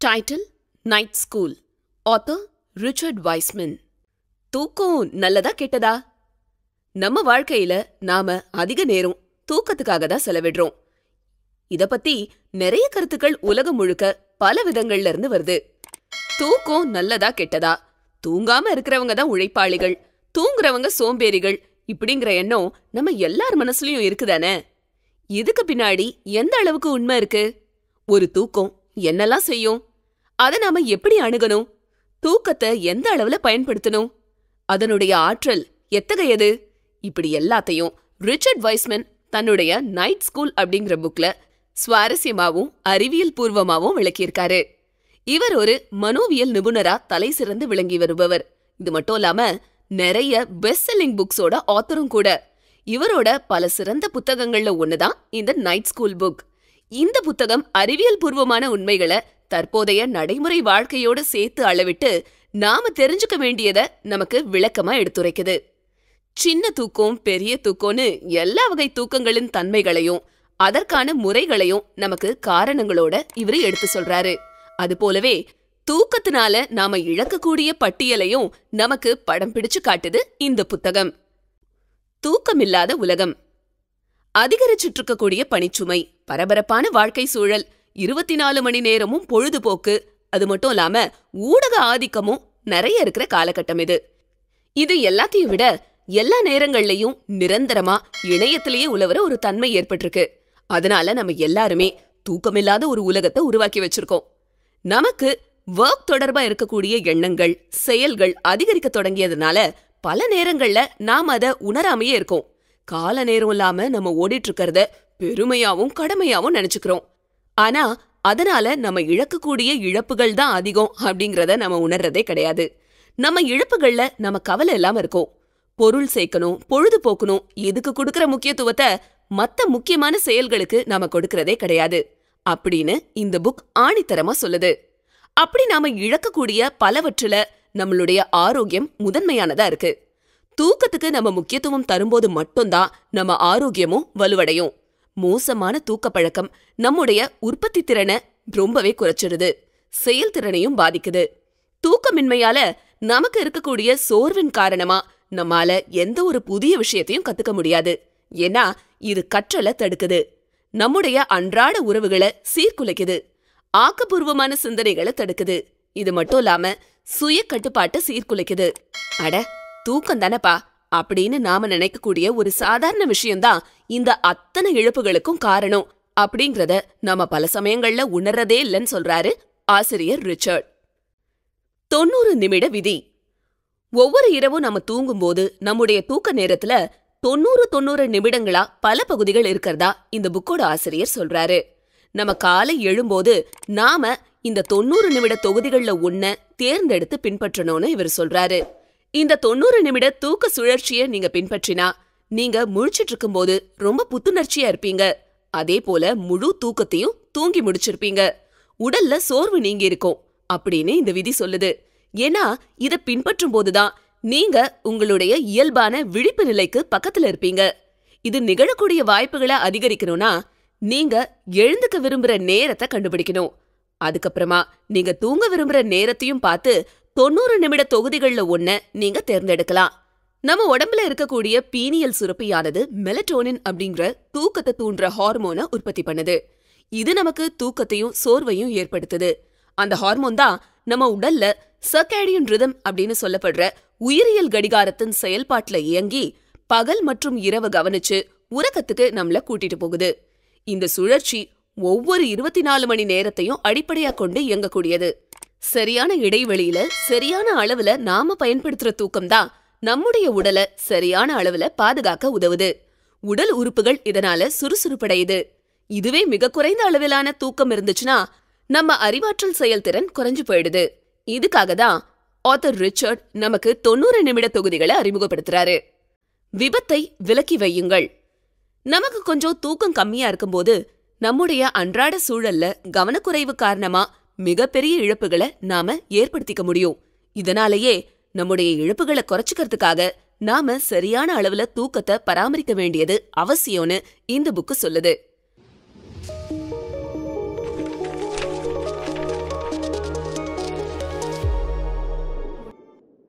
Title night school. Author Richard Wiseman. தூக்கம் நல்லதா கெட்டதா? நம்ம வாழ்க்கையில நாம அதிக நேரம் தூக்கத்துக்காக தான் செலவிடுறோம். இத பத்தி நிறைய கருத்துக்கள் உலகம் முழுக்க பல விதங்கள்ல இருந்து வருது. தூக்கம் நல்லதா கெட்டதா? தூங்காம இருக்கிறவங்க தான் உழைப்பாளிகள், தூங்குறவங்க சோம்பேறிகள் இப்படிங்கிற எண்ணம் நம்ம எல்லார் மனசுலயும் இருக்குதானே? இதுக்கு பின்னாடி எந்த அளவுக்கு உண்மை இருக்கு? ஒரு தூக்கம் என்னெல்லாம் செய்யும்? அதை நாம எப்படி அணுகணும்? தூக்கத்தை எந்த அளவுல பயன்படுத்தணும்? அதனுடைய ஆற்றல் எத்தகையது? இப்படி எல்லாத்தையும் ரிச்சர்ட் வைஸ்மன் தன்னுடைய நைட் ஸ்கூல் அப்படிங்கிற புக்ல சுவாரஸ்யமாவும் அறிவியல் பூர்வமாவும் விளக்கியிருக்காரு. இவர் ஒரு மனோவியல் நிபுணரா தலை சிறந்து விளங்கி வருபவர். இது மட்டும் இல்லாம நிறைய பெஸ்ட் செல்லிங் புக்ஸோட ஆத்தரும் கூட. இவரோட பல சிறந்த புத்தகங்கள்ல ஒண்ணுதான் இந்த நைட் ஸ்கூல் புக். இந்த புத்தகம் அறிவியல் பூர்வமான உண்மைகளை தற்போதைய நடைமுறை வாழ்க்கையோடு சேர்த்து அளவிட்டு நாம தெரிஞ்சுக்க வேண்டியத நமக்கு விளக்கமா எடுத்துரைக்குது. சின்ன தூக்கம், பெரிய தூக்கம்னு எல்லா வகை தூக்கங்களின் தன்மைகளையும் அதற்கான முறைகளையும் நமக்கு காரணங்களோட இவரு எடுத்து சொல்றாரு. அது போலவே தூக்கத்தினால நாம இழக்கக்கூடிய பட்டியலையும் நமக்கு படம் பிடிச்சு காட்டுது இந்த புத்தகம். தூக்கமில்லாத உலகம். அதிகரிச்சிட்டு இருக்கக்கூடிய பணிச்சுமை, பரபரப்பான வாழ்க்கை சூழல், 24 மணி நேரமும் பொழுதுபோக்கு, அது மட்டும் இல்லாம ஊடக ஆதிக்கமும் நிறைய இருக்கிற காலகட்டம் இது. இது எல்லாத்தையும் விட எல்லா நேரங்கள்லயும் நிரந்தரமா இணையத்திலேயே உலவர ஒரு தன்மை ஏற்பட்டிருக்கு. அதனால நம்ம எல்லாருமே தூக்கமில்லாத ஒரு உலகத்தை உருவாக்கி வச்சிருக்கோம். நமக்கு ஒர்க் தொடர்பா இருக்கக்கூடிய எண்ணங்கள், செயல்கள் அதிகரிக்க தொடங்கியதுனால பல நேரங்கள்ல நாம அதை உணராமையே இருக்கோம். கால நேரம் இல்லாம நம்ம ஓடிட்டு இருக்கிறத பெருமையாவும் கடமையாவும் நினைச்சுக்கிறோம். ஆனா அதனால நம்ம இழக்கக்கூடிய இழப்புகள் தான் அதிகம் அப்படிங்கறத நம்ம உணர்றதே கிடையாது. நம்ம இழப்புகள்ல நம்ம கவலை இல்லாம இருக்கோம். பொருள் சேர்க்கணும், பொழுது போக்கணும், இதுக்கு கொடுக்கற முக்கியத்துவத்தை மத்த முக்கியமான செயல்களுக்கு நாம கொடுக்கறதே கிடையாது அப்படின்னு இந்த புக் ஆணித்தரமா சொல்லுது. அப்படி நாம இழக்கக்கூடிய பலவற்றில நம்மளுடைய ஆரோக்கியம் முதன்மையானதா இருக்கு. தூக்கத்துக்கு நம்ம முக்கியத்துவம் தரும்போது மட்டும்தான் நம்ம ஆரோக்கியமும் வலுவடையும். மோசமான தூக்க பழக்கம் நம்முடைய உற்பத்தி திறனை ரொம்பவே குறைச்சிடுது, செயல்திறனையும் பாதிக்குது. தூக்கமின்மையால நமக்கு இருக்கக்கூடிய சோர்வின் காரணமா நம்மால எந்த ஒரு புதிய விஷயத்தையும் கத்துக்க முடியாது. ஏன்னா இது கற்றலை தடுக்குது, நம்முடைய அன்றாட உறவுகளை சீர்குலைக்குது, ஆக்கப்பூர்வமான சிந்தனைகளை தடுக்குது. இது மட்டும் இல்லாம சுய கட்டுப்பாட்டை சீர்குலைக்குது. அட தூக்கம் தானப்பா அப்படின்னு நாம நினைக்கக்கூடிய ஒரு சாதாரண விஷயம்தான் இந்த அத்தனை இழப்புகளுக்கும் காரணம் அப்படிங்கறத நாம பல சமயங்கள்ல உணர்றதே இல்லைன்னு சொல்றாரு ஆசிரியர் ரிச்சர்ட். 90 நிமிட விதி. ஒவ்வொரு இரவும் நம்ம தூங்கும்போது நம்முடைய தூக்க நேரத்துல 90 நிமிடங்களா பல பகுதிகள் இருக்கிறதா இந்த புக்கோட ஆசிரியர் சொல்றாரு. நம்ம காலை எழும்போது நாம இந்த 90 நிமிட தொகுதிகள்ல ஒன்ன தேர்ந்தெடுத்து பின்பற்றணும்னு இவர் சொல்றாரு. இந்த 90 நிமிட தூக்க சுழற்சியை நீங்க பின்பற்றினா நீங்க முழிச்சிட்டு இருக்கும்போது ரொம்ப புத்துணர்ச்சியா இருப்பீங்க. அதே போல முழு தூக்கத்தையும் தூங்கி முடிச்சிருப்பீங்க. உடல்ல சோர்வு நீங்கி இருக்கும் அப்படின்னு இந்த விதி சொல்லுது. ஏன்னா இத பின்பற்றும் போதுதான் நீங்க உங்களுடைய இயல்பான விழிப்பு நிலைக்கு பக்கத்துல இருப்பீங்க. இது நிகழக்கூடிய வாய்ப்புகளை அதிகரிக்கணும்னா நீங்க எழுந்துக்க விரும்புற நேரத்தை கண்டுபிடிக்கணும். அதுக்கப்புறமா நீங்க தூங்க விரும்புற நேரத்தையும் பார்த்து 90 நிமிட தொகுதிகள்ல ஒன்ன நீங்க தேர்ந்தெடுக்கலாம். நம்ம உடம்புல இருக்கக்கூடிய பீனியல் சுரப்பியானது மெலட்டோனின் அப்படிங்கிற தூக்கத்தை தூண்டுற ஹார்மோனை உற்பத்தி பண்ணுது. இது நமக்கு தூக்கத்தையும் சோர்வையும் ஏற்படுத்துது. அந்த ஹார்மோன் தான் நம்ம உடல்ல சர்காடியன் ரிதம் அப்படின்னு சொல்லப்படுற உயிரியல் கடிகாரத்தின் செயல்பாட்டுல இயங்கி பகல் மற்றும் இரவு கவனிச்சு உறக்கத்துக்கு நம்மள கூட்டிட்டு போகுது. இந்த சுழற்சி ஒவ்வொரு 24 மணி நேரத்தையும் அடிப்படையா கொண்டு இயங்கக்கூடியது. சரியான இடைவெளியில சரியான அளவுல நாம பயன்படுத்துற தூக்கம் தான் நம்முடைய உடலை சரியான அளவுல பாதுகாக்க உதவுது. உடல் உறுப்புகள் இதனால சுறுசுறுப்படையுது. இதுவே மிக குறைந்த அளவிலான தூக்கம் இருந்துச்சுன்னா நம்ம அறிவாற்றல் செயல்திறன் குறைஞ்சு போயிடுது. இதுக்காக தான் ஆத்தர் ரிச்சர்ட் நமக்கு 90 நிமிட தொகுதிகளை அறிமுகப்படுத்துறாரு. விபத்தை விலக்கி வையுங்கள். நமக்கு கொஞ்சம் தூக்கம் கம்மியா இருக்கும்போது நம்முடைய அன்றாட சூழல்ல கவனக்குறைவு காரணமா மிகப்பெரிய இழப்புகளை நாம ஏற்படுத்திக்க முடியும். இதனாலேயே நம்முடைய இழப்புகளை குறைச்சிக்கிறதுக்காக நாம சரியான அளவுல தூக்கத்தை பராமரிக்க வேண்டியது அவசியம்னு இந்த புக்கு சொல்லுது.